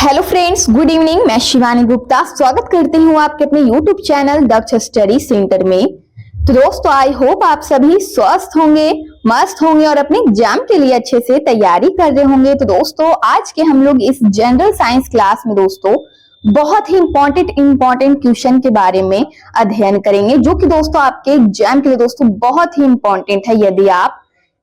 Hello friends, good evening. मैं शिवानी गुप्ता स्वागत करती हूँ आपके अपने यूट्यूब चैनल दक्ष स्टडी सेंटर में। तो दोस्तों, आई होप आप सभी स्वस्थ होंगे, मस्त होंगे और अपने एग्जाम के लिए अच्छे से तैयारी कर रहे होंगे। तो दोस्तों, आज के हम लोग इस जनरल साइंस क्लास में दोस्तों बहुत ही इंपॉर्टेंट क्वेश्चन के बारे में अध्ययन करेंगे, जो कि दोस्तों आपके एग्जाम के लिए दोस्तों बहुत ही इंपॉर्टेंट है। यदि आप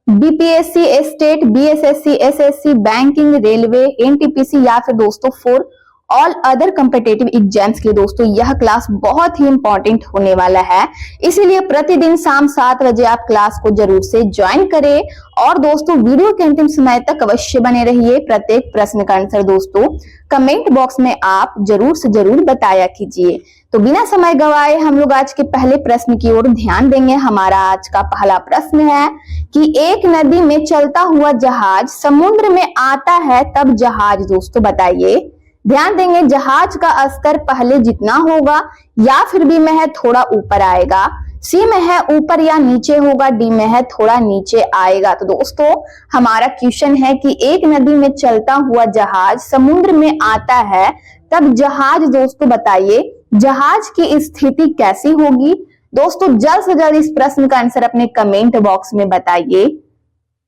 BPSC, state, BSSC, SSC, banking, railway, NTPC या फिर दोस्तों for all other competitive exams के लिए दोस्तों यह क्लास बहुत ही इंपॉर्टेंट होने वाला है। इसीलिए प्रतिदिन शाम 7 बजे आप क्लास को जरूर से ज्वाइन करें और दोस्तों वीडियो के अंतिम समय तक अवश्य बने रहिए। प्रत्येक प्रश्न का आंसर दोस्तों कमेंट बॉक्स में आप जरूर से जरूर बताया कीजिए। तो बिना समय गवाए हम लोग आज के पहले प्रश्न की ओर ध्यान देंगे। हमारा आज का पहला प्रश्न है कि एक नदी में चलता हुआ जहाज समुद्र में आता है तब जहाज दोस्तों बताइए। ध्यान देंगे, जहाज का स्तर पहले जितना होगा या फिर बी में है थोड़ा ऊपर आएगा, सी में है ऊपर या नीचे होगा, डी में है थोड़ा नीचे आएगा। तो दोस्तों हमारा क्वेश्चन है कि एक नदी में चलता हुआ जहाज समुद्र में आता है तब जहाज दोस्तों बताइए जहाज की स्थिति कैसी होगी। दोस्तों जल्द से जल्द इस प्रश्न का आंसर अपने कमेंट बॉक्स में बताइए।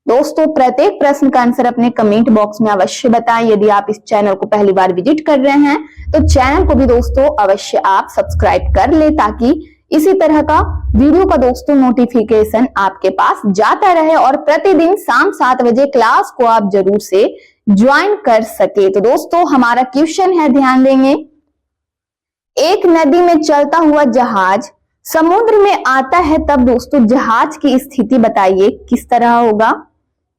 दोस्तों प्रत्येक प्रश्न का आंसर अपने कमेंट बॉक्स में अवश्य बताएं। यदि आप इस चैनल को पहली बार विजिट कर रहे हैं तो चैनल को भी दोस्तों अवश्य आप सब्सक्राइब कर ले, ताकि इसी तरह का वीडियो का दोस्तों नोटिफिकेशन आपके पास जाता रहे और प्रतिदिन शाम 7 बजे क्लास को आप जरूर से ज्वाइन कर सके। तो दोस्तों हमारा क्वेश्चन है, ध्यान देंगे, एक नदी में चलता हुआ जहाज समुद्र में आता है तब दोस्तों जहाज की स्थिति बताइए किस तरह होगा।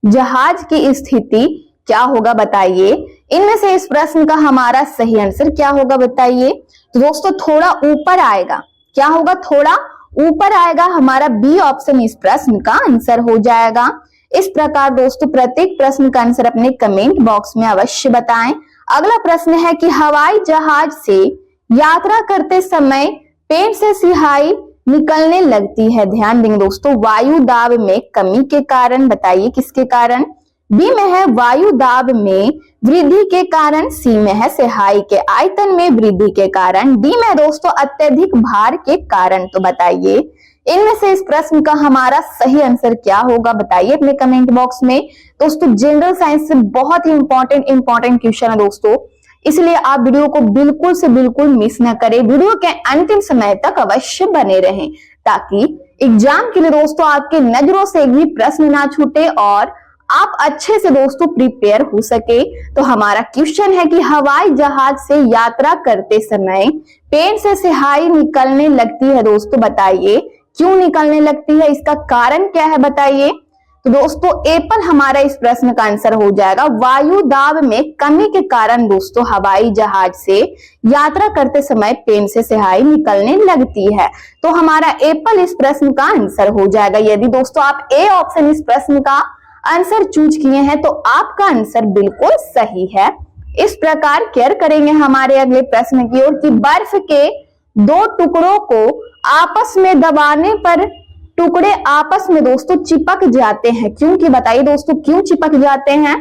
जहाज की स्थिति क्या होगा बताइए। इनमें से इस प्रश्न का हमारा सही आंसर क्या होगा बताइए। तो दोस्तों थोड़ा ऊपर आएगा। क्या होगा? थोड़ा ऊपर आएगा। हमारा बी ऑप्शन इस प्रश्न का आंसर हो जाएगा। इस प्रकार दोस्तों प्रत्येक प्रश्न का आंसर अपने कमेंट बॉक्स में अवश्य बताएं। अगला प्रश्न है कि हवाई जहाज से यात्रा करते समय पेट से सिहाई निकलने लगती है। ध्यान देंगे दोस्तों, वायु दाब में कमी के कारण बताइए किसके कारण। बी में है वायु दाब में वृद्धि के कारण, सी में है सिहाई के आयतन में वृद्धि के कारण, डी में दोस्तों अत्यधिक भार के कारण। तो बताइए इनमें से इस प्रश्न का हमारा सही आंसर क्या होगा बताइए अपने कमेंट बॉक्स में। दोस्तों जनरल साइंस से बहुत ही इंपॉर्टेंट क्वेश्चन है दोस्तों, इसलिए आप वीडियो को बिल्कुल से बिल्कुल मिस न करें। वीडियो के अंतिम समय तक अवश्य बने रहें, ताकि एग्जाम के लिए दोस्तों आपके नजरों से एक भी प्रश्न ना छूटे और आप अच्छे से दोस्तों प्रिपेयर हो सके। तो हमारा क्वेश्चन है कि हवाई जहाज से यात्रा करते समय पेट से सिहाई निकलने लगती है दोस्तों बताइए क्यों निकलने लगती है, इसका कारण क्या है बताइए। तो दोस्तों एप्पल हमारा इस प्रश्न का आंसर हो जाएगा। वायु दाब में कमी के कारण दोस्तों हवाई जहाज से यात्रा करते समय पेट से सिहाई निकलने लगती है। तो हमारा एप्पल इस प्रश्न का आंसर हो जाएगा। यदि दोस्तों आप ए ऑप्शन इस प्रश्न का आंसर चूज किए हैं तो आपका आंसर बिल्कुल सही है। इस प्रकार केयर करेंगे हमारे अगले प्रश्न की ओर कि बर्फ के दो टुकड़ों को आपस में दबाने पर टुकड़े आपस में दोस्तों चिपक जाते हैं। क्योंकि बताइए दोस्तों क्यों चिपक जाते हैं।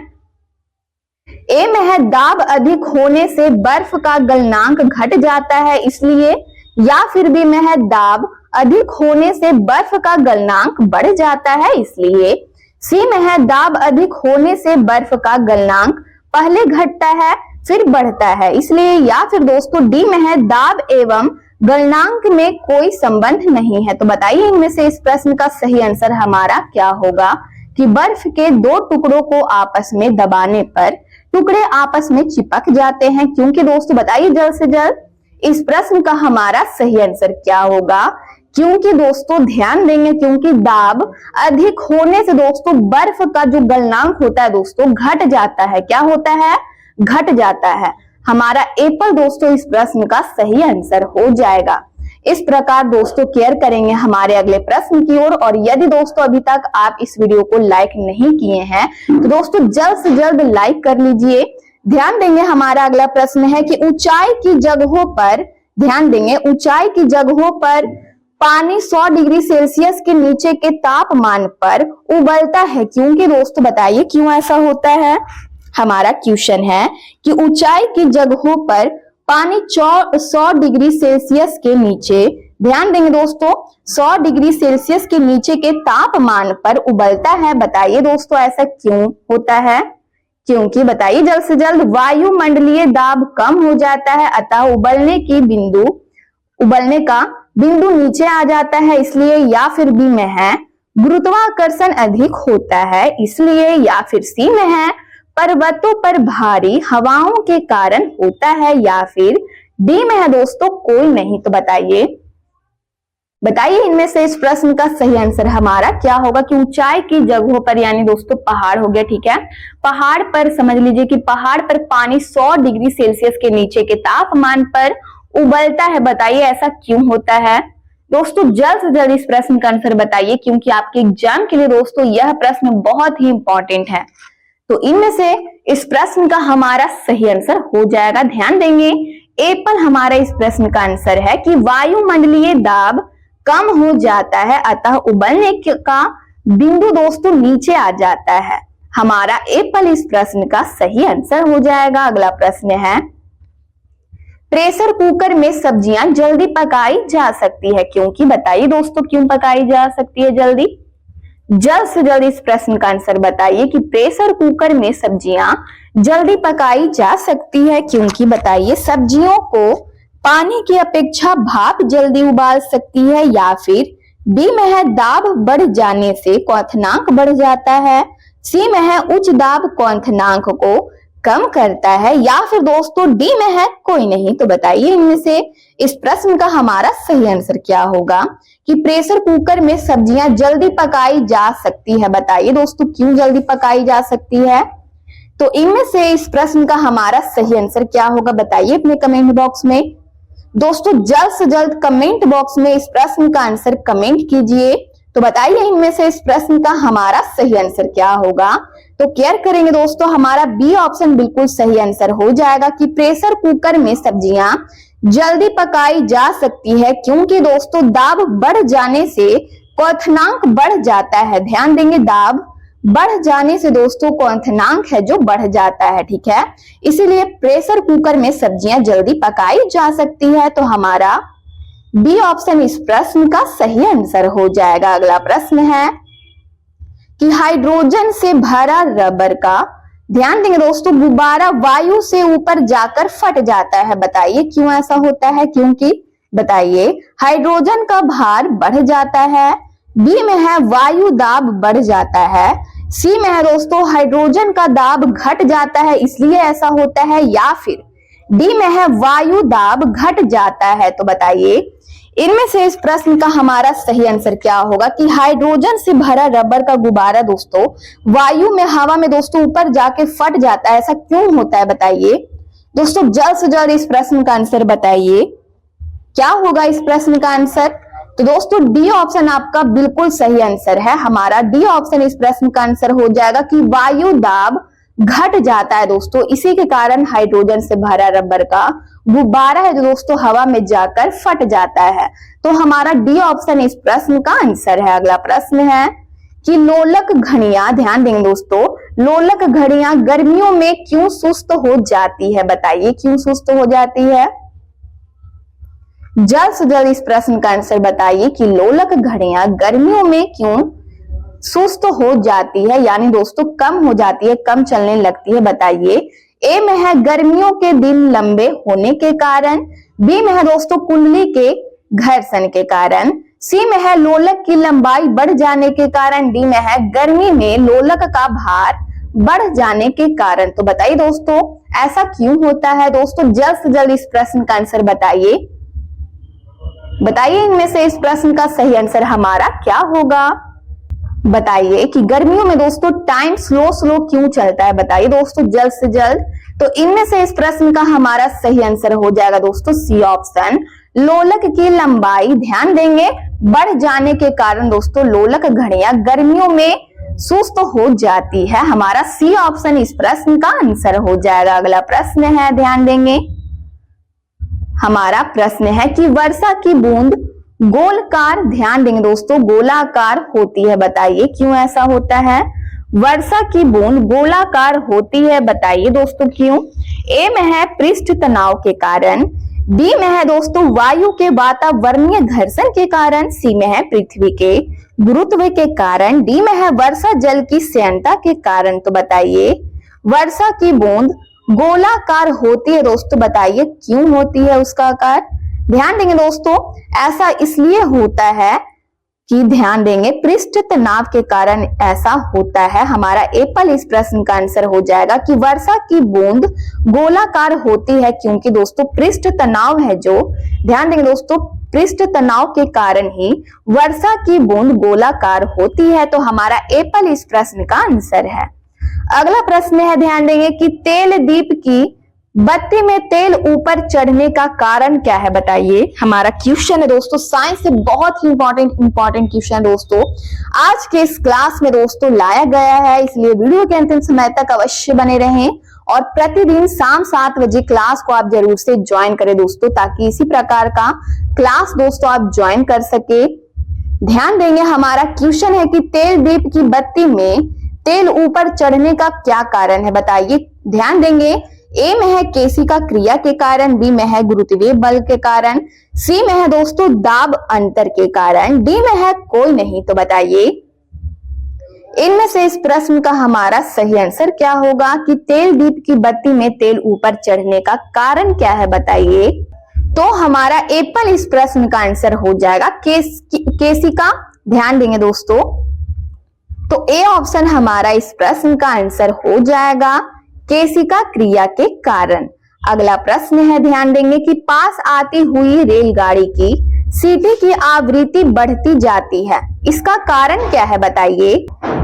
ए में है दाब अधिक होने से बर्फ का गलनांक घट जाता है इसलिए, या फिर बी में है दाब अधिक होने से बर्फ का गलनांक बढ़ जाता है इसलिए, सी में है दाब अधिक होने से बर्फ का गलनांक पहले घटता है फिर बढ़ता है इसलिए, या फिर दोस्तों डी में है दाब एवं गलनांक में कोई संबंध नहीं है। तो बताइए इनमें से इस प्रश्न का सही आंसर हमारा क्या होगा कि बर्फ के दो टुकड़ों को आपस में दबाने पर टुकड़े आपस में चिपक जाते हैं। क्योंकि दोस्तों बताइए जल्द से जल्द इस प्रश्न का हमारा सही आंसर क्या होगा। क्योंकि दोस्तों ध्यान देंगे, क्योंकि दाब अधिक होने से दोस्तों बर्फ का जो गलनांक होता है दोस्तों घट जाता है। क्या होता है? घट जाता है। हमारा एप्पल दोस्तों इस प्रश्न का सही आंसर हो जाएगा। इस प्रकार दोस्तों केयर करेंगे हमारे अगले प्रश्न की ओर। और यदि दोस्तों अभी तक आप इस वीडियो को लाइक नहीं किए हैं तो दोस्तों जल्द से जल्द लाइक कर लीजिए। ध्यान देंगे हमारा अगला प्रश्न है कि ऊंचाई की जगहों पर, ध्यान देंगे ऊंचाई की जगहों पर पानी 100 डिग्री सेल्सियस के नीचे के तापमान पर उबलता है। क्योंकि दोस्तों बताइए क्यों ऐसा होता है। हमारा क्वेश्चन है कि ऊंचाई की जगहों पर पानी 100 डिग्री सेल्सियस के नीचे, ध्यान देंगे दोस्तों, 100 डिग्री सेल्सियस के नीचे के तापमान पर उबलता है। बताइए दोस्तों ऐसा क्यों होता है? क्योंकि बताइए जल्द से जल्द वायुमंडलीय दाब कम हो जाता है, अतः उबलने का बिंदु नीचे आ जाता है इसलिए, या फिर बी में है गुरुत्वाकर्षण अधिक होता है इसलिए, या फिर सी में है पर्वतों पर भारी हवाओं के कारण होता है, या फिर डी में है दोस्तों कोई नहीं। तो बताइए इनमें से इस प्रश्न का सही आंसर हमारा क्या होगा कि ऊंचाई की जगहों पर, यानी दोस्तों पहाड़ हो गया, ठीक है, पहाड़ पर समझ लीजिए कि पहाड़ पर पानी 100 डिग्री सेल्सियस के नीचे के तापमान पर उबलता है। बताइए ऐसा क्यों होता है दोस्तों? जल्द से जल्द इस प्रश्न का आंसर बताइए, क्योंकि आपके एग्जाम के लिए दोस्तों यह प्रश्न बहुत ही इंपॉर्टेंट है। तो इनमें से इस प्रश्न का हमारा सही आंसर हो जाएगा, ध्यान देंगे, एप्पल हमारा इस प्रश्न का आंसर है कि वायुमंडलीय दाब कम हो जाता है, अतः उबलने का बिंदु दोस्तों नीचे आ जाता है। हमारा एप्पल इस प्रश्न का सही आंसर हो जाएगा। अगला प्रश्न है, प्रेशर कुकर में सब्जियां जल्दी पकाई जा सकती है क्योंकि? बताइए दोस्तों क्यों पकाई जा सकती है जल्द से जल्द इस प्रश्न का आंसर बताइए कि प्रेशर कुकर में सब्जियां जल्दी पकाई जा सकती है क्योंकि? बताइए सब्जियों को पानी की अपेक्षा भाप जल्दी उबाल सकती है, या फिर बी में है दाब बढ़ जाने से क्वथनांक बढ़ जाता है, सी में है उच्च दाब क्वथनांक को कम करता है, या फिर दोस्तों डी में है कोई नहीं। तो बताइए इनमें से इस प्रश्न का हमारा सही आंसर क्या होगा कि प्रेशर कुकर में सब्जियां जल्दी पकाई जा सकती है। बताइए दोस्तों क्यों जल्दी पकाई जा सकती है? तो इनमें से इस प्रश्न का हमारा सही आंसर क्या होगा बताइए अपने कमेंट बॉक्स में। दोस्तों जल्द से जल्द कमेंट बॉक्स में इस प्रश्न का आंसर कमेंट कीजिए। तो बताइए इनमें से इस प्रश्न का हमारा सही आंसर क्या होगा? तो केयर करेंगे दोस्तों, हमारा बी ऑप्शन बिल्कुल सही आंसर हो जाएगा कि प्रेशर कुकर में सब्जियां जल्दी पकाई जा सकती है क्योंकि दोस्तों दाब बढ़ जाने से क्वथनांक बढ़ जाता है। ध्यान देंगे, दाब बढ़ जाने से दोस्तों क्वथनांक है जो बढ़ जाता है, ठीक है, इसीलिए प्रेशर कुकर में सब्जियां जल्दी पकाई जा सकती है। तो हमारा बी ऑप्शन इस प्रश्न का सही आंसर हो जाएगा। अगला प्रश्न है कि हाइड्रोजन से भरा रबर का, ध्यान देंगे दोस्तों, गुब्बारा वायु से ऊपर जाकर फट जाता है। बताइए क्यों ऐसा होता है? क्योंकि बताइए हाइड्रोजन का भार बढ़ जाता है, बी में है वायु दाब बढ़ जाता है, सी में है दोस्तों हाइड्रोजन का दाब घट जाता है इसलिए ऐसा होता है, या फिर डी में है वायु दाब घट जाता है। तो बताइए इनमें से इस प्रश्न का हमारा सही आंसर क्या होगा कि हाइड्रोजन से भरा रबर का गुब्बारा दोस्तों वायु में, हवा में दोस्तों ऊपर जाके फट जाता है। ऐसा क्यों होता है बताइए दोस्तों? जल्द से जल्द इस प्रश्न का आंसर बताइए, क्या होगा इस प्रश्न का आंसर? तो दोस्तों डी ऑप्शन आपका बिल्कुल सही आंसर है। हमारा डी ऑप्शन इस प्रश्न का आंसर हो जाएगा कि वायु दाब घट जाता है दोस्तों, इसी के कारण हाइड्रोजन से भरा रबर का गुब्बारा है जो दोस्तों हवा में जाकर फट जाता है। तो हमारा डी ऑप्शन इस प्रश्न का आंसर है। अगला प्रश्न है कि लोलक घड़ियां, ध्यान देंगे दोस्तों, लोलक घड़ियां गर्मियों में क्यों सुस्त हो जाती है? बताइए क्यों सुस्त हो जाती है? जल्द से जल्द इस प्रश्न का आंसर बताइए कि लोलक घड़ियां गर्मियों में क्यों सुस्त हो जाती है, यानी दोस्तों कम हो जाती है, कम चलने लगती है। बताइए ए में है गर्मियों के दिन लंबे होने के कारण, बी में है दोस्तों कुंडली के घर्षण के कारण, सी में है लोलक की लंबाई बढ़ जाने के कारण, डी में है गर्मी में लोलक का भार बढ़ जाने के कारण। तो बताइए दोस्तों ऐसा क्यों होता है? दोस्तों जल्द से जल्द इस प्रश्न का आंसर बताइए। बताइए इनमें से इस प्रश्न का सही आंसर हमारा क्या होगा? बताइए कि गर्मियों में दोस्तों टाइम स्लो क्यों चलता है? बताइए दोस्तों जल्द से जल्द। तो इनमें से इस प्रश्न का हमारा सही आंसर हो जाएगा दोस्तों सी ऑप्शन, लोलक की लंबाई, ध्यान देंगे, बढ़ जाने के कारण दोस्तों लोलक घड़ियां गर्मियों में सुस्त हो जाती है। हमारा सी ऑप्शन इस प्रश्न का आंसर हो जाएगा। अगला प्रश्न है, ध्यान देंगे, हमारा प्रश्न है कि वर्षा की बूंद गोलाकार, ध्यान देंगे दोस्तों, गोलाकार होती है। बताइए क्यों ऐसा होता है? वर्षा की बूंद गोलाकार होती है, बताइए दोस्तों क्यों। ए में है पृष्ठ तनाव के कारण, बी में है दोस्तों वायु के वातावरणीय घर्षण के कारण, सी में है पृथ्वी के गुरुत्व के कारण, डी में है वर्षा जल की श्यानता के कारण। तो बताइए वर्षा की बूंद गोलाकार होती है दोस्तों, बताइए क्यों होती है उसका आकार। ध्यान देंगे दोस्तों, ऐसा इसलिए होता है कि ध्यान देंगे पृष्ठ तनाव के कारण ऐसा होता है। हमारा एप्पल इस प्रश्न का आंसर हो जाएगा कि वर्षा की बूंद गोलाकार होती है क्योंकि दोस्तों पृष्ठ तनाव है जो, ध्यान देंगे दोस्तों, पृष्ठ तनाव के कारण ही वर्षा की बूंद गोलाकार होती है। तो हमारा एप्पल इस प्रश्न का आंसर है। अगला प्रश्न है, ध्यान देंगे कि तेल दीप की बत्ती में तेल ऊपर चढ़ने का कारण क्या है, बताइए। हमारा क्वेश्चन है दोस्तों, साइंस से बहुत ही इंपॉर्टेंट क्वेश्चन है दोस्तों, आज के इस क्लास में दोस्तों लाया गया है, इसलिए वीडियो के अंतिम समय तक अवश्य बने रहें और प्रतिदिन शाम 7 बजे क्लास को आप जरूर से ज्वाइन करें दोस्तों, ताकि इसी प्रकार का क्लास दोस्तों आप ज्वाइन कर सके। ध्यान देंगे हमारा क्वेश्चन है कि तेल दीप की बत्ती में तेल ऊपर चढ़ने का क्या कारण है, बताइए। ध्यान देंगे ए में है केशिका क्रिया के कारण, बी में है गुरुत्वीय बल के कारण, सी में है दोस्तों दाब अंतर के कारण, डी में है कोई नहीं। तो बताइए इनमें से इस प्रश्न का हमारा सही आंसर क्या होगा कि तेल दीप की बत्ती में तेल ऊपर चढ़ने का कारण क्या है, बताइए। तो हमारा एप्पल इस प्रश्न का आंसर हो जाएगा केशिका। ध्यान देंगे दोस्तों, तो ए ऑप्शन हमारा इस प्रश्न का आंसर हो जाएगा केशिका क्रिया के कारण। अगला प्रश्न है, ध्यान देंगे कि पास आती हुई रेलगाड़ी की सीटी की आवृत्ति बढ़ती जाती है, इसका कारण क्या है, बताइए।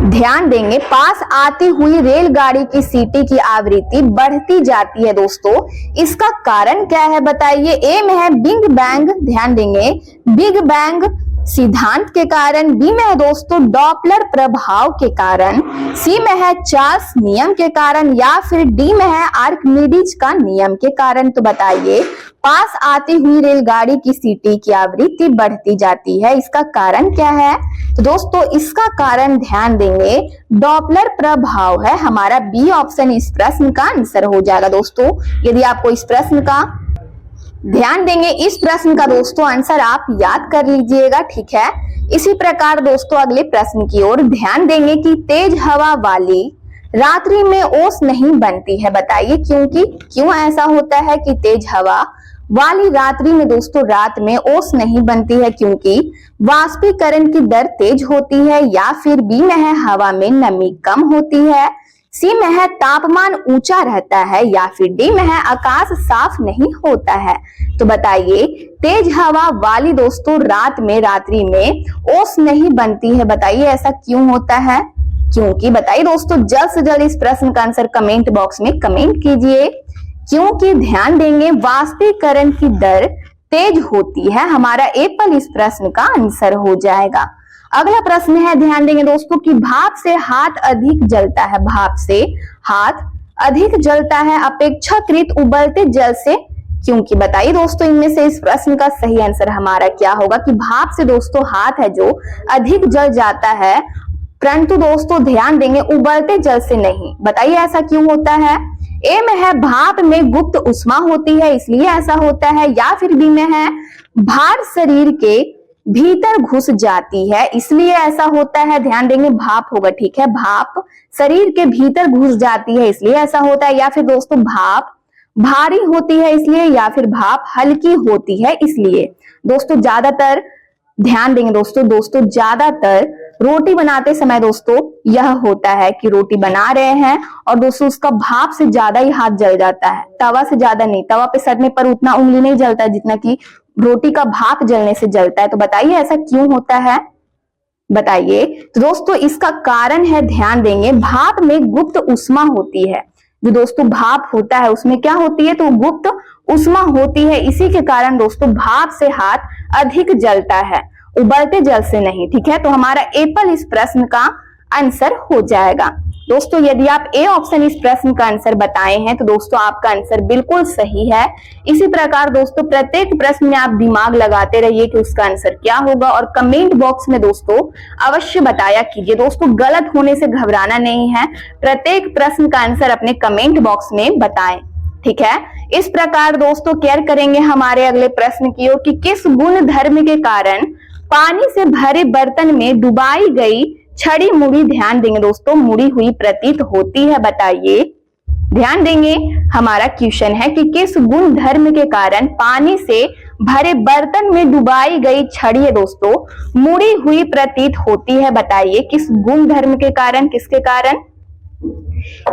ध्यान देंगे पास आती हुई रेलगाड़ी की सीटी की आवृत्ति बढ़ती जाती है दोस्तों, इसका कारण क्या है, बताइए। ए में है बिग बैंग, ध्यान देंगे बिग बैंग सिद्धांत के कारण, बी में है दोस्तों डॉपलर प्रभाव के कारण, सी में है चार्ल्स नियम के कारण, या फिर डी में है आर्किमिडीज का नियम के कारण। तो बताइए पास आती हुई रेलगाड़ी की सीटी की आवृत्ति बढ़ती जाती है, इसका कारण क्या है। तो दोस्तों इसका कारण ध्यान देंगे डॉपलर प्रभाव है, हमारा बी ऑप्शन इस प्रश्न का आंसर हो जाएगा दोस्तों। यदि आपको इस प्रश्न का ध्यान देंगे, इस प्रश्न का दोस्तों आंसर आप याद कर लीजिएगा, ठीक है। इसी प्रकार दोस्तों अगले प्रश्न की ओर ध्यान देंगे कि तेज हवा वाली रात्रि में ओस नहीं बनती है, बताइए क्यों ऐसा होता है कि तेज हवा वाली रात्रि में दोस्तों रात में ओस नहीं बनती है, क्योंकि वाष्पीकरण की दर तेज होती है, या फिर बी में है हवा में नमी कम होती है, सी में है तापमान ऊंचा रहता है, या फिर डी में है आकाश साफ नहीं होता है। तो बताइए तेज हवा वाली दोस्तों रात्रि में ओस नहीं बनती है, बताइए ऐसा क्यों होता है। क्योंकि बताइए दोस्तों जल्द से जल्द इस प्रश्न का आंसर कमेंट बॉक्स में कमेंट कीजिए। क्योंकि ध्यान देंगे वाष्पीकरण की दर तेज होती है, हमारा एप्पल इस प्रश्न का आंसर हो जाएगा। अगला प्रश्न है, ध्यान देंगे दोस्तों कि भाप से हाथ अधिक जलता है, भाप से हाथ अधिक जलता है अपेक्षाकृत उबलते जल से, क्योंकि बताइए दोस्तों इनमें से इस प्रश्न का सही आंसर हमारा क्या होगा कि भाप से दोस्तों हाथ है जो अधिक जल जाता है, परंतु दोस्तों ध्यान देंगे उबलते जल से नहीं। बताइए ऐसा क्यों होता है। ए में है भाप में गुप्त उष्मा होती है इसलिए ऐसा होता है, या फिर बी में है भार शरीर के भीतर घुस जाती है इसलिए ऐसा होता है। ध्यान देंगे भाप होगा, ठीक है, भाप शरीर के भीतर घुस जाती है इसलिए ऐसा होता है, या फिर दोस्तों भाप भारी होती है इसलिए, या फिर भाप हल्की होती है इसलिए। दोस्तों ज्यादातर ध्यान देंगे दोस्तों ज्यादातर रोटी बनाते समय दोस्तों यह होता है कि रोटी बना रहे हैं और दोस्तों उसका भाप से ज्यादा ही हाथ जल जाता है, तवा से ज्यादा नहीं। तवा पे सटने पर उतना उंगली नहीं जलता है जितना कि रोटी का भाप जलने से जलता है। तो बताइए ऐसा क्यों होता है, बताइए। तो दोस्तों इसका कारण है, ध्यान देंगे भाप में गुप्त उष्मा होती है, जो दोस्तों भाप होता है उसमें क्या होती है तो गुप्त उष्मा होती है, इसी के कारण दोस्तों भाप से हाथ अधिक जलता है, उबलते जल से नहीं, ठीक है। तो हमारा एप्पल इस प्रश्न का आंसर हो जाएगा। दोस्तों यदि आप ए ऑप्शन इस प्रश्न का आंसर बताए हैं तो दोस्तों आपका आंसर बिल्कुल सही है। इसी प्रकार दोस्तों प्रत्येक प्रश्न में आप दिमाग लगाते रहिए कि उसका आंसर क्या होगा और कमेंट बॉक्स में दोस्तों अवश्य बताया कीजिए। दोस्तों गलत होने से घबराना नहीं है, प्रत्येक प्रश्न का आंसर अपने कमेंट बॉक्स में बताएं, ठीक है। इस प्रकार दोस्तों केयर करेंगे हमारे अगले प्रश्न की ओर कि किस गुण धर्म के कारण पानी से भरे बर्तन में डुबाई गई छड़ी मुड़ी, ध्यान देंगे दोस्तों, मुड़ी हुई प्रतीत होती है, बताइए। ध्यान देंगे, हमारा क्वेश्चन है कि किस गुण धर्म के कारण पानी से भरे बर्तन में डुबाई गई छड़ी है दोस्तों मुड़ी हुई प्रतीत होती है, बताइए किस गुण धर्म के कारण, किसके कारण।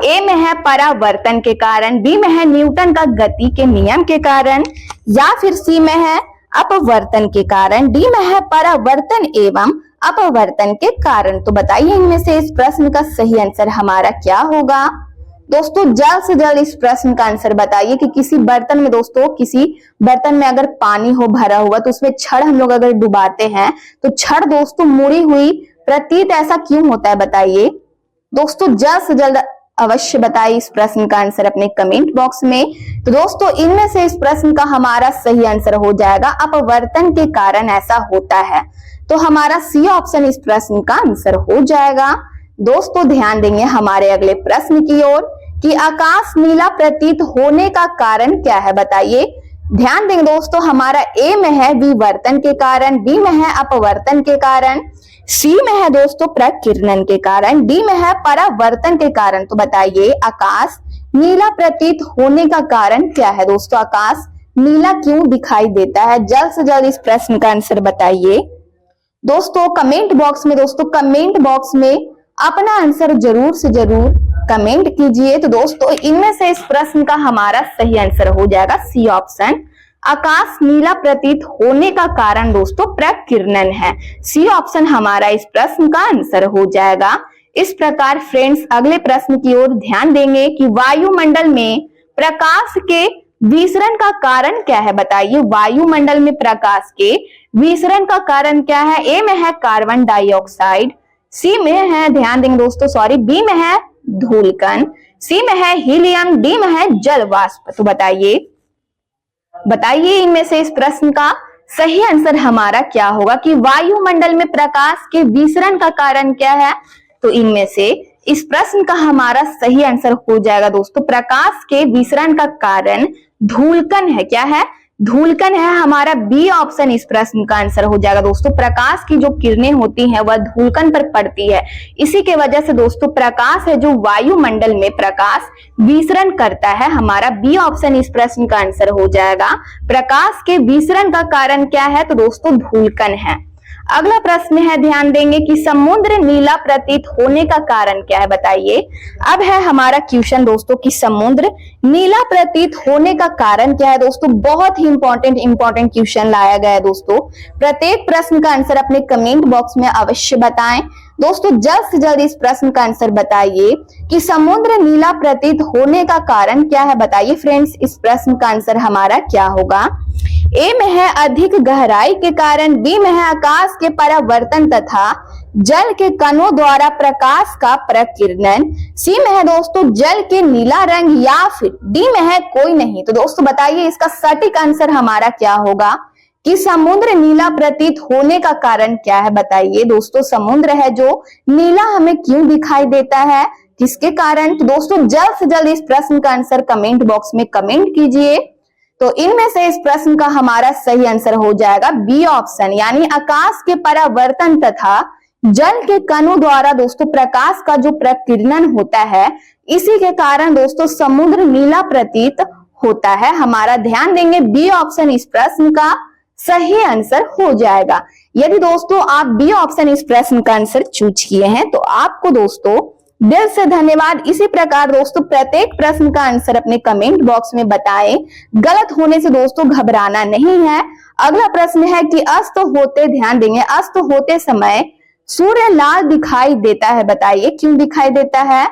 ए में है परावर्तन के कारण, बी में है न्यूटन का गति के नियम के कारण, या फिर सी में है अपवर्तन के कारण, डी में है परावर्तन एवं अपवर्तन के कारण। तो बताइए इनमें से इस प्रश्न का सही आंसर हमारा क्या होगा। दोस्तों जल्द से जल्द इस प्रश्न का आंसर बताइए कि किसी बर्तन में दोस्तों, किसी बर्तन में अगर पानी हो भरा हुआ तो उसमें छड़ हम लोग अगर डुबाते हैं तो छड़ दोस्तों मुड़ी हुई प्रतीत ऐसा क्यों होता है, बताइए। दोस्तों जल्द से जल्द अवश्य बताइए इस प्रश्न का आंसर अपने कमेंट बॉक्स में। तो दोस्तों इनमें से इस प्रश्न का हमारा सही आंसर हो जाएगा अपवर्तन के कारण ऐसा होता है। तो हमारा सी ऑप्शन इस प्रश्न का आंसर हो जाएगा। दोस्तों ध्यान देंगे हमारे अगले प्रश्न की ओर कि आकाश नीला प्रतीत होने का कारण क्या है, बताइए। ध्यान देंगे दोस्तों, हमारा ए में है विवर्तन के कारण, बी में है अपवर्तन के कारण, सी में है दोस्तों प्रकिरणन के कारण, डी में है परावर्तन के कारण। तो बताइए आकाश नीला प्रतीत होने का कारण क्या है दोस्तों, आकाश नीला क्यों दिखाई देता है। जल्द से जल्द इस प्रश्न का आंसर बताइए। दोस्तों कमेंट बॉक्स में अपना आंसर जरूर से जरूर कमेंट कीजिए। तो दोस्तों इनमें से इस प्रश्न का हमारा सही आंसर हो जाएगा सी ऑप्शन, आकाश नीला प्रतीत होने का कारण दोस्तों प्रकिरणन है। सी ऑप्शन हमारा इस प्रश्न का आंसर हो जाएगा। इस प्रकार फ्रेंड्स अगले प्रश्न की ओर ध्यान देंगे कि वायुमंडल में प्रकाश के विसरण का कारण क्या है, बताइए। वायुमंडल में प्रकाश के विसरण का कारण क्या है। ए में है कार्बन डाइऑक्साइड, सी में है, ध्यान देंगे दोस्तों, बी में है धूलकण, सी में है हीलियम, डी में है जल वाष्प। तो बताइए इनमें से इस प्रश्न का सही आंसर हमारा क्या होगा कि वायुमंडल में प्रकाश के विसरण का कारण क्या है। तो इनमें से इस प्रश्न का हमारा सही आंसर हो जाएगा दोस्तों प्रकाश के विसरण का कारण धूलकण है। क्या है, धूलकण है। हमारा बी ऑप्शन इस प्रश्न का आंसर हो जाएगा दोस्तों, प्रकाश की जो किरणें होती हैं वह धूलकण पर पड़ती है, इसी के वजह से दोस्तों प्रकाश है जो वायुमंडल में प्रकाश विसरण करता है। हमारा बी ऑप्शन इस प्रश्न का आंसर हो जाएगा। प्रकाश के विसरण का कारण क्या है, तो दोस्तों धूलकण है। अगला प्रश्न है, ध्यान देंगे कि समुद्र नीला प्रतीत होने का कारण क्या है, बताइए। अब है हमारा क्वेश्चन दोस्तों कि समुद्र नीला प्रतीत होने का कारण क्या है। दोस्तों बहुत ही इंपॉर्टेंट क्वेश्चन लाया गया है दोस्तों। प्रत्येक प्रश्न का आंसर अपने कमेंट बॉक्स में अवश्य बताएं। दोस्तों जल्द से जल्द इस प्रश्न का आंसर बताइए कि समुद्र नीला प्रतीत होने का कारण क्या है, बताइए फ्रेंड्स। इस प्रश्न का आंसर हमारा क्या होगा। ए में है अधिक गहराई के कारण, बी में है आकाश के परावर्तन तथा जल के कणों द्वारा प्रकाश का प्रकिरणन, सी में है दोस्तों जल के नीला रंग, या फिर डी में है कोई नहीं। तो दोस्तों बताइए इसका सटीक आंसर हमारा क्या होगा कि समुद्र नीला प्रतीत होने का कारण क्या है, बताइए। दोस्तों समुद्र है जो नीला हमें क्यों दिखाई देता है, किसके कारण। तो दोस्तों जल्द से जल्द इस प्रश्न का आंसर कमेंट बॉक्स में कमेंट कीजिए। तो इनमें से इस प्रश्न का हमारा सही आंसर हो जाएगा बी ऑप्शन, यानी आकाश के परावर्तन तथा जल के कणों द्वारा दोस्तों प्रकाश का जो प्रकिरणन होता है, इसी के कारण दोस्तों समुद्र नीला प्रतीत होता है। हमारा ध्यान देंगे बी ऑप्शन इस प्रश्न का सही आंसर हो जाएगा। यदि दोस्तों आप बी ऑप्शन इस प्रश्न का आंसर चूज किए हैं तो आपको दोस्तों दिल से धन्यवाद। इसी प्रकार दोस्तों प्रत्येक प्रश्न का आंसर अपने कमेंट बॉक्स में बताएं। गलत होने से दोस्तों घबराना नहीं है। अगला प्रश्न है कि अस्त होते, ध्यान देंगे, अस्त होते समय सूर्य लाल दिखाई देता है, बताइए क्यों दिखाई देता है।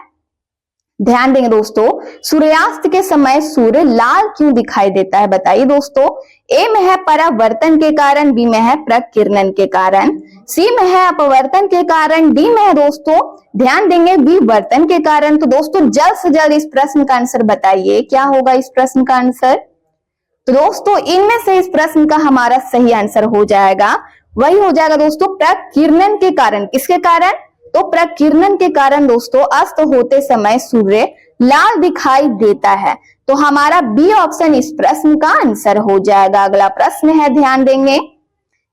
ध्यान देंगे दोस्तों सूर्यास्त के समय सूर्य लाल क्यों दिखाई देता है, बताइए दोस्तों। ए में है परावर्तन के कारण, बी में है प्रकिरणन के कारण, सी में है अपवर्तन के कारण, डी में है दोस्तों ध्यान देंगे विवर्तन के कारण। तो दोस्तों जल्द से जल्द इस प्रश्न का आंसर बताइए, क्या होगा इस प्रश्न का आंसर। तो दोस्तों इनमें से इस प्रश्न का हमारा सही आंसर हो जाएगा, वही हो जाएगा दोस्तों प्रकीर्णन के कारण। किसके कारण, तो प्रकीर्णन के कारण दोस्तों अस्त होते समय सूर्य लाल दिखाई देता है। तो हमारा बी ऑप्शन इस प्रश्न का आंसर हो जाएगा। अगला प्रश्न है, ध्यान देंगे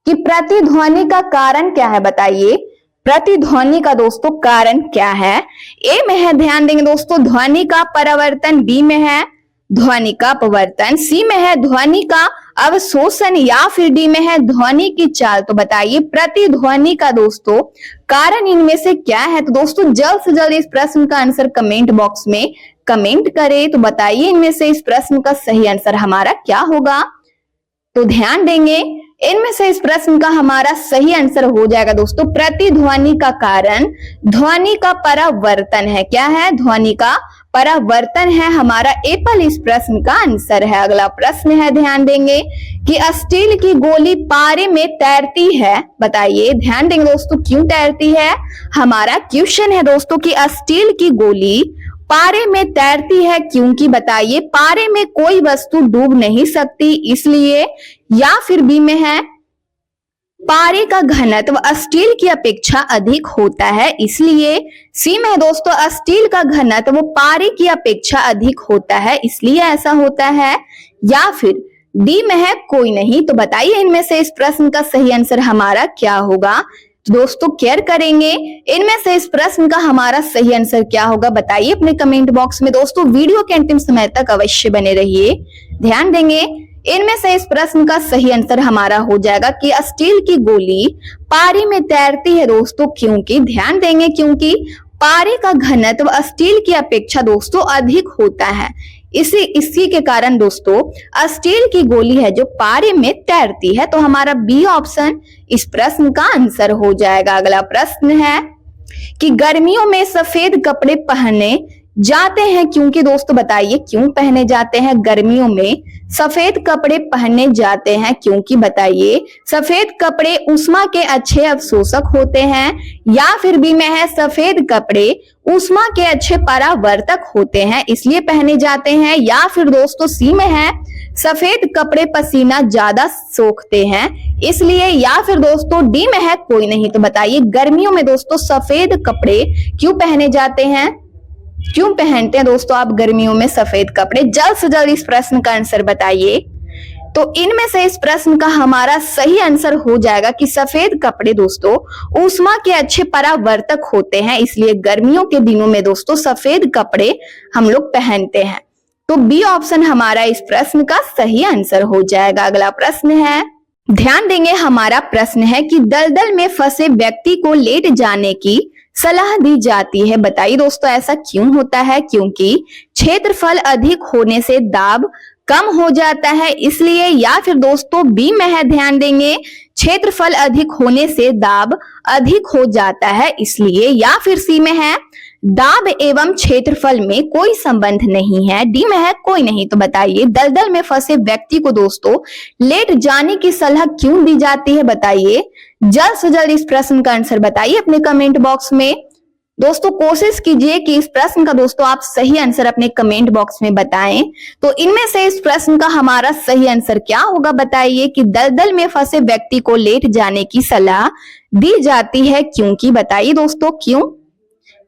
कि प्रतिध्वनि का कारण क्या है, बताइए प्रतिध्वनि का दोस्तों कारण क्या है। ए में है, ध्यान देंगे दोस्तों ध्वनि का परावर्तन, बी में है ध्वनि का अपवर्तन, सी में है ध्वनि का अवशोषण, या फिर डी में है ध्वनि की चाल। तो बताइए प्रतिध्वनि का दोस्तों कारण इनमें से क्या है। तो दोस्तों जल्द से जल्द इस प्रश्न का आंसर कमेंट बॉक्स में कमेंट करें। तो बताइए इनमें से इस प्रश्न का सही आंसर हमारा क्या होगा। तो ध्यान देंगे इनमें से इस प्रश्न का हमारा सही आंसर हो जाएगा दोस्तों प्रतिध्वनि का कारण ध्वनि का परावर्तन है। क्या है, ध्वनि का परावर्तन है हमारा एप्पल इस प्रश्न का आंसर है। अगला प्रश्न है, ध्यान देंगे कि स्टील की गोली पारे में तैरती है, बताइए ध्यान देंगे दोस्तों क्यों तैरती है। हमारा क्वेश्चन है दोस्तों कि स्टील की गोली पारे में तैरती है क्योंकि, बताइए पारे में कोई वस्तु डूब नहीं सकती इसलिए, या फिर बी में है पारे का घनत्व स्टील की अपेक्षा अधिक होता है इसलिए, सी में है दोस्तों स्टील का घनत्व पारे की अपेक्षा अधिक होता है इसलिए ऐसा होता है, या फिर डी में है कोई नहीं। तो बताइए इनमें से इस प्रश्न का सही आंसर हमारा क्या होगा। दोस्तों केयर करेंगे इनमें से इस प्रश्न का हमारा सही आंसर क्या होगा, बताइए अपने कमेंट बॉक्स में। दोस्तों वीडियो के अंतिम समय तक अवश्य बने रहिए। ध्यान देंगे इनमें से इस प्रश्न का सही आंसर हमारा हो जाएगा कि स्टील की गोली पारे में तैरती है दोस्तों क्योंकि, ध्यान देंगे क्योंकि पारे का घनत्व स्टील की अपेक्षा दोस्तों अधिक होता है। इसी के कारण दोस्तों स्टील की गोली है जो पारे में तैरती है। तो हमारा बी ऑप्शन इस प्रश्न का आंसर हो जाएगा। अगला प्रश्न है कि गर्मियों में सफेद कपड़े पहने जाते हैं क्योंकि, दोस्तों बताइए क्यों पहने जाते हैं गर्मियों में सफेद कपड़े पहने जाते हैं क्योंकि, बताइए सफेद कपड़े ऊष्मा के अच्छे अवशोषक होते हैं, या फिर बी में है सफेद कपड़े ऊष्मा के अच्छे परावर्तक होते हैं इसलिए पहने जाते हैं, या फिर दोस्तों सी में है सफेद कपड़े पसीना ज्यादा सोखते हैं इसलिए, या फिर दोस्तों डी में है कोई नहीं। तो बताइए गर्मियों में दोस्तों सफेद कपड़े क्यों पहने जाते हैं, क्यों पहनते हैं दोस्तों आप गर्मियों में सफेद कपड़े। जल्द से जल्द इस प्रश्न का आंसर बताइए। तो इनमें से इस प्रश्न का हमारा सही आंसर हो जाएगा कि सफेद कपड़े दोस्तों ऊष्मा के अच्छे परावर्तक होते हैं इसलिए गर्मियों के दिनों में दोस्तों सफेद कपड़े हम लोग पहनते हैं। तो बी ऑप्शन हमारा इस प्रश्न का सही आंसर हो जाएगा। अगला प्रश्न है, ध्यान देंगे हमारा प्रश्न है कि दलदल में फंसे व्यक्ति को लेट जाने की सलाह दी जाती है। बताइए दोस्तों ऐसा क्यों होता है, क्योंकि क्षेत्रफल अधिक होने से दाब कम हो जाता है इसलिए, या फिर दोस्तों बी में है, ध्यान देंगे क्षेत्रफल अधिक होने से दाब अधिक हो जाता है इसलिए, या फिर सी में है दाब एवं क्षेत्रफल में कोई संबंध नहीं है, डी में है कोई नहीं। तो बताइए दलदल में फंसे व्यक्ति को दोस्तों लेट जाने की सलाह क्यों दी जाती है, बताइए जल्द से जल्द इस प्रश्न का आंसर बताइए अपने कमेंट बॉक्स में। दोस्तों कोशिश कीजिए कि इस प्रश्न का दोस्तों आप सही आंसर अपने कमेंट बॉक्स में बताएं। तो इनमें से इस प्रश्न का हमारा सही आंसर क्या होगा, बताइए कि दलदल में फंसे व्यक्ति को लेट जाने की सलाह दी जाती है क्योंकि, बताइए दोस्तों क्यों,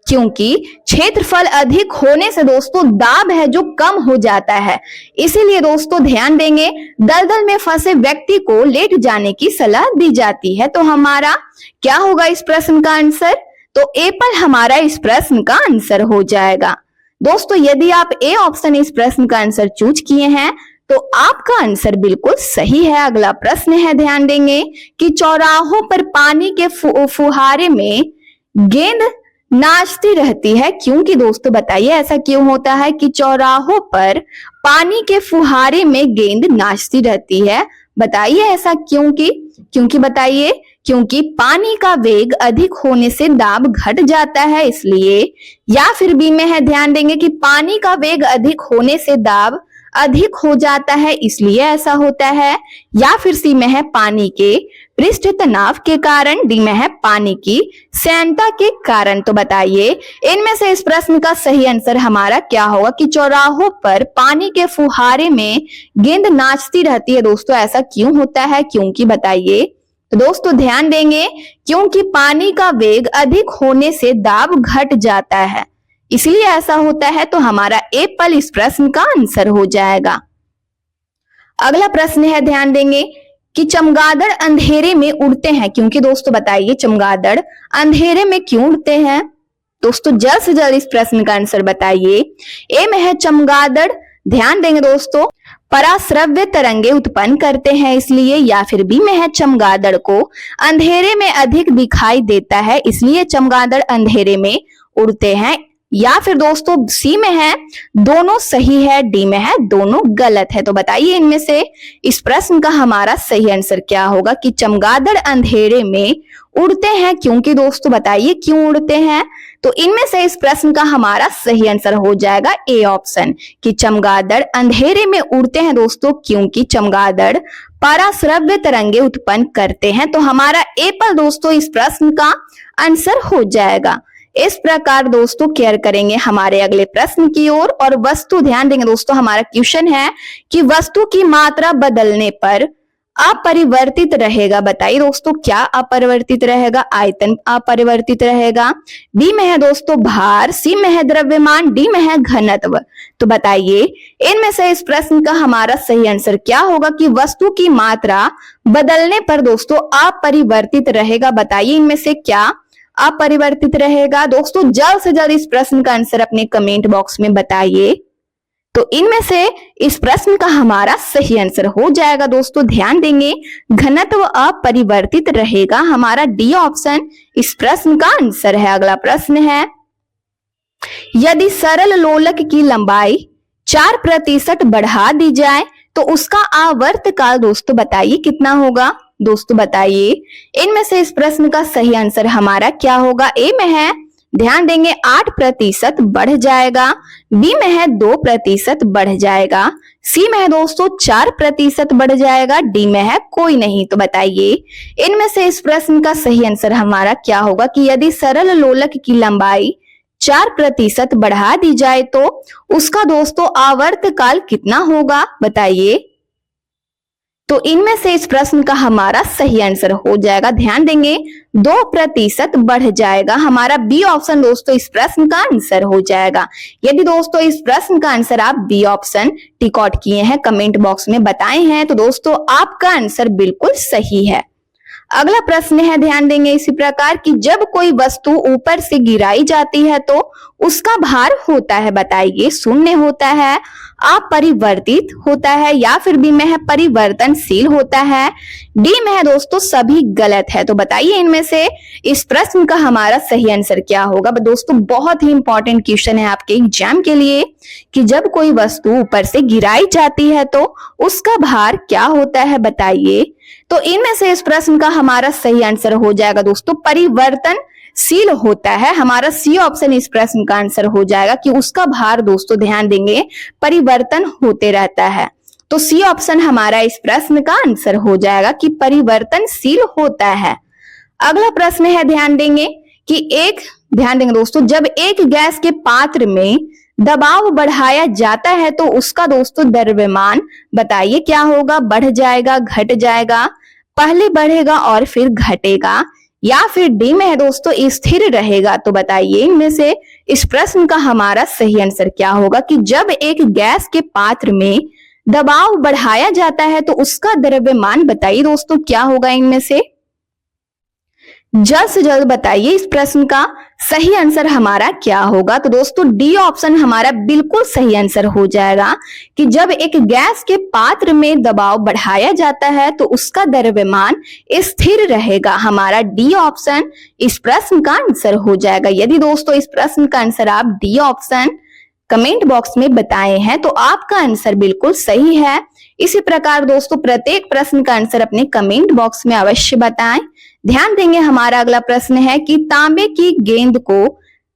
क्योंकि क्षेत्रफल अधिक होने से दोस्तों दाब है जो कम हो जाता है इसीलिए दोस्तों ध्यान देंगे दलदल में फंसे व्यक्ति को लेट जाने की सलाह दी जाती है। तो हमारा क्या होगा इस प्रश्न का आंसर, तो एप्पल हमारा इस प्रश्न का आंसर हो जाएगा। दोस्तों यदि आप ए ऑप्शन इस प्रश्न का आंसर चूज किए हैं तो आपका आंसर बिल्कुल सही है। अगला प्रश्न है, ध्यान देंगे कि चौराहों पर पानी के फुहारे में गेंद नाचती रहती है क्योंकि, दोस्तों बताइए ऐसा क्यों होता है कि चौराहों पर पानी के फुहारे में गेंद नाचती रहती है, बताइए ऐसा क्योंकि बताइए क्योंकि पानी का वेग अधिक होने से दाब घट जाता है इसलिए, या फिर बी में है, ध्यान देंगे कि पानी का वेग अधिक होने से दाब अधिक हो जाता है इसलिए ऐसा होता है, या फिर सी में है पानी के पृष्ठ तनाव के कारण, डी में है पानी की श्यानता के कारण। तो बताइए इनमें से इस प्रश्न का सही आंसर हमारा क्या होगा कि चौराहों पर पानी के फुहारे में गेंद नाचती रहती है। दोस्तों ऐसा क्यों होता है, क्योंकि बताइए। तो दोस्तों ध्यान देंगे, क्योंकि पानी का वेग अधिक होने से दाब घट जाता है, इसलिए ऐसा होता है। तो हमारा एप्पल इस प्रश्न का आंसर हो जाएगा। अगला प्रश्न है, ध्यान देंगे कि चमगादड़ अंधेरे में उड़ते हैं, क्योंकि दोस्तों बताइए चमगादड़ अंधेरे में क्यों उड़ते हैं। दोस्तों जल्द से जल्द इस प्रश्न का आंसर बताइए। ए में है चमगादड़, ध्यान देंगे दोस्तों, पराश्रव्य तरंगे उत्पन्न करते हैं इसलिए, या फिर बी में है चमगादड़ को अंधेरे में अधिक दिखाई देता है इसलिए चमगादड़ अंधेरे में उड़ते हैं, या फिर दोस्तों सी में है दोनों सही है, डी में है दोनों गलत है। तो बताइए इनमें से इस प्रश्न का हमारा सही आंसर क्या होगा कि चमगादड़ अंधेरे में उड़ते हैं, क्योंकि दोस्तों बताइए क्यों उड़ते हैं। तो इनमें से इस प्रश्न का हमारा सही आंसर हो जाएगा ए ऑप्शन कि चमगादड़ अंधेरे में उड़ते हैं दोस्तों, क्योंकि चमगादड़ पराश्रव्य तरंगे उत्पन्न करते हैं। तो हमारा एप्पल दोस्तों इस प्रश्न का आंसर हो जाएगा। इस प्रकार दोस्तों केयर करेंगे हमारे अगले प्रश्न की ओर, और वस्तु ध्यान देंगे दोस्तों, हमारा क्वेश्चन है कि वस्तु की मात्रा बदलने पर अपरिवर्तित रहेगा। बताइए दोस्तों क्या अपरिवर्तित रहेगा। आयतन अपरिवर्तित रहेगा, बी में है दोस्तों भार, सी में है द्रव्यमान, डी में है घनत्व। तो बताइए इनमें से इस प्रश्न का हमारा सही आंसर क्या होगा कि वस्तु की मात्रा बदलने पर दोस्तों अपरिवर्तित रहेगा। बताइए इनमें से क्या अपरिवर्तित रहेगा। दोस्तों जल्द से जल्द इस प्रश्न का आंसर अपने कमेंट बॉक्स में बताइए। तो इनमें से इस प्रश्न का हमारा सही आंसर हो जाएगा दोस्तों, ध्यान देंगे घनत्व अपरिवर्तित रहेगा, हमारा डी ऑप्शन इस प्रश्न का आंसर है। अगला प्रश्न है, यदि सरल लोलक की लंबाई 4% बढ़ा दी जाए तो उसका आवर्त काल दोस्तों बताइए कितना होगा। दोस्तों बताइए इनमें से इस प्रश्न का सही आंसर हमारा क्या होगा। ए में है ध्यान देंगे 8% बढ़ जाएगा, बी में है 2% बढ़ जाएगा, सी में है दोस्तों 4% बढ़ जाएगा, डी में है कोई नहीं। तो बताइए इनमें से इस प्रश्न का सही आंसर हमारा क्या होगा कि यदि सरल लोलक की लंबाई 4% बढ़ा दी जाए तो उसका दोस्तों आवर्त काल कितना होगा। बताइए तो इनमें से इस प्रश्न का हमारा सही आंसर हो जाएगा, ध्यान देंगे 2% बढ़ जाएगा, हमारा बी ऑप्शन दोस्तों इस प्रश्न का आंसर हो जाएगा। यदि दोस्तों इस प्रश्न का आंसर आप बी ऑप्शन टिक आउट किए हैं, कमेंट बॉक्स में बताए हैं, तो दोस्तों आपका आंसर बिल्कुल सही है। अगला प्रश्न है, ध्यान देंगे इसी प्रकार कि जब कोई वस्तु ऊपर से गिराई जाती है तो उसका भार होता है। बताइए शून्य होता है, अपरिवर्तित होता है, या फिर बी में है परिवर्तनशील होता है, डी में है दोस्तों सभी गलत है। तो बताइए इनमें से इस प्रश्न का हमारा सही आंसर क्या होगा। दोस्तों बहुत ही इंपॉर्टेंट क्वेश्चन है आपके एग्जाम के लिए कि जब कोई वस्तु ऊपर से गिराई जाती है तो उसका भार क्या होता है। बताइए तो इनमें से इस प्रश्न का हमारा सही आंसर हो जाएगा दोस्तों परिवर्तनशील होता है, हमारा सी ऑप्शन इस प्रश्न का आंसर हो जाएगा कि उसका भार दोस्तों ध्यान देंगे परिवर्तन होते रहता है। तो सी ऑप्शन हमारा इस प्रश्न का आंसर हो जाएगा कि परिवर्तनशील होता है। अगला प्रश्न है, ध्यान देंगे कि ध्यान देंगे दोस्तों जब एक गैस के पात्र में दबाव बढ़ाया जाता है तो उसका दोस्तों द्रव्यमान बताइए क्या होगा। बढ़ जाएगा, घट जाएगा, पहले बढ़ेगा और फिर घटेगा, या फिर डी में है दोस्तों स्थिर रहेगा। तो बताइए इनमें से इस प्रश्न का हमारा सही आंसर क्या होगा कि जब एक गैस के पात्र में दबाव बढ़ाया जाता है तो उसका द्रव्यमान बताइए दोस्तों क्या होगा। इनमें से जल्द से जल्द बताइए इस प्रश्न का सही आंसर हमारा क्या होगा। तो दोस्तों डी ऑप्शन हमारा बिल्कुल सही आंसर हो जाएगा कि जब एक गैस के पात्र में दबाव बढ़ाया जाता है तो उसका द्रव्यमान स्थिर रहेगा, हमारा डी ऑप्शन इस प्रश्न का आंसर हो जाएगा। यदि दोस्तों इस प्रश्न का आंसर आप डी ऑप्शन कमेंट बॉक्स में बताए हैं तो आपका आंसर बिल्कुल सही है। इसी प्रकार दोस्तों प्रत्येक प्रश्न का आंसर अपने कमेंट बॉक्स में अवश्य बताएं। ध्यान देंगे हमारा अगला प्रश्न है कि तांबे की गेंद को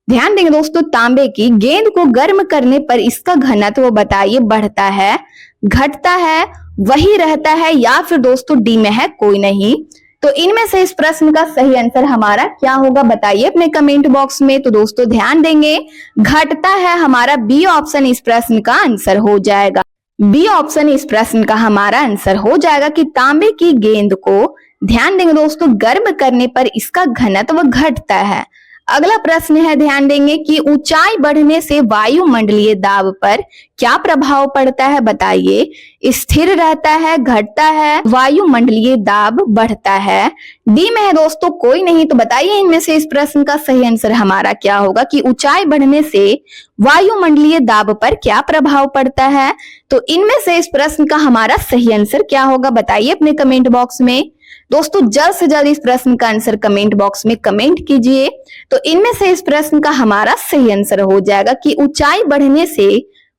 ध्यान देंगे दोस्तों, तांबे की गेंद को गर्म करने पर इसका घनत्व बताइए बढ़ता है, घटता है, वही रहता है या फिर दोस्तों डी में है कोई नहीं। तो इनमें से इस प्रश्न का सही आंसर हमारा क्या होगा बताइए अपने कमेंट बॉक्स में। तो दोस्तों ध्यान देंगे, घटता है हमारा बी ऑप्शन इस प्रश्न का आंसर हो जाएगा। बी ऑप्शन इस प्रश्न का हमारा आंसर हो जाएगा कि तांबे की गेंद को, ध्यान देंगे दोस्तों, गर्म करने पर इसका घनत्व घटता है। अगला प्रश्न है, ध्यान देंगे कि ऊंचाई बढ़ने से वायुमंडलीय दाब पर क्या प्रभाव पड़ता है बताइए। स्थिर रहता है, घटता है, वायुमंडलीय दाब बढ़ता है, डी में है दोस्तों कोई नहीं। तो बताइए इनमें से इस प्रश्न का सही आंसर हमारा क्या होगा कि ऊंचाई बढ़ने से वायुमंडलीय दाब पर क्या प्रभाव पड़ता है। तो इनमें से इस प्रश्न का हमारा सही आंसर क्या होगा बताइए अपने कमेंट बॉक्स में। दोस्तों जल्द से जल्द इस प्रश्न का आंसर कमेंट बॉक्स में कमेंट कीजिए। तो इनमें से इस प्रश्न का हमारा सही आंसर हो जाएगा कि ऊंचाई बढ़ने से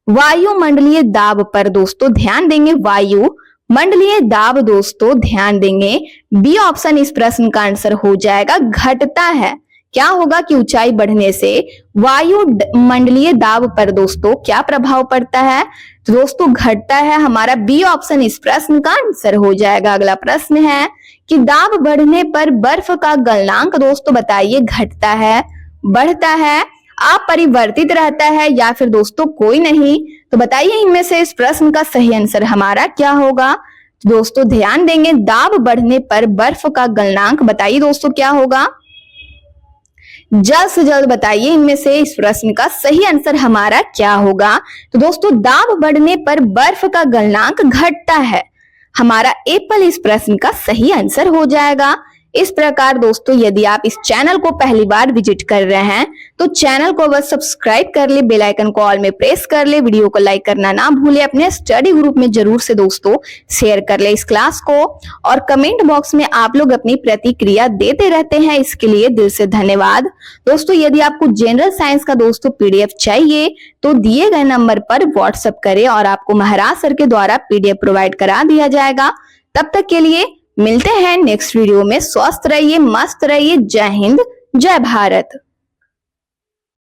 वायुमंडलीय दाब पर, दोस्तों ध्यान देंगे, वायुमंडलीय दाब दोस्तों ध्यान देंगे, बी ऑप्शन इस प्रश्न का आंसर हो जाएगा घटता है। क्या होगा कि ऊंचाई बढ़ने से वायुमंडलीय दाब पर दोस्तों क्या प्रभाव पड़ता है, तो दोस्तों घटता है। हमारा बी ऑप्शन इस प्रश्न का आंसर हो जाएगा। अगला प्रश्न है कि दाब बढ़ने पर बर्फ का गलनांक दोस्तों बताइए घटता है, बढ़ता है, अपरिवर्तित रहता है या फिर दोस्तों कोई नहीं। तो बताइए इनमें से इस प्रश्न का सही आंसर हमारा क्या होगा। तो दोस्तों ध्यान देंगे, दाब बढ़ने पर बर्फ का गलनांक बताइए दोस्तों क्या होगा। जल्द से जल्द बताइए इनमें से इस प्रश्न का सही आंसर हमारा क्या होगा। तो दोस्तों दाब बढ़ने पर बर्फ का गलनांक घटता है। हमारा एप्पल इस प्रश्न का सही आंसर हो जाएगा। इस प्रकार दोस्तों यदि आप इस चैनल को पहली बार विजिट कर रहे हैं तो चैनल को बस सब्सक्राइब कर ले, बेल आइकन को ऑल में प्रेस कर ले, वीडियो को लाइक करना ना भूले, अपने स्टडी ग्रुप में जरूर से दोस्तों शेयर कर ले इस क्लास को, और कमेंट बॉक्स में आप लोग अपनी प्रतिक्रिया देते रहते हैं, इसके लिए दिल से धन्यवाद। दोस्तों यदि आपको जनरल साइंस का दोस्तों पीडीएफ चाहिए तो दिए गए नंबर पर व्हाट्सएप करें और आपको महाराज सर के द्वारा पीडीएफ प्रोवाइड करा दिया जाएगा। तब तक के लिए मिलते हैं नेक्स्ट वीडियो में। स्वस्थ रहिए, मस्त रहिए। जय हिंद, जय भारत।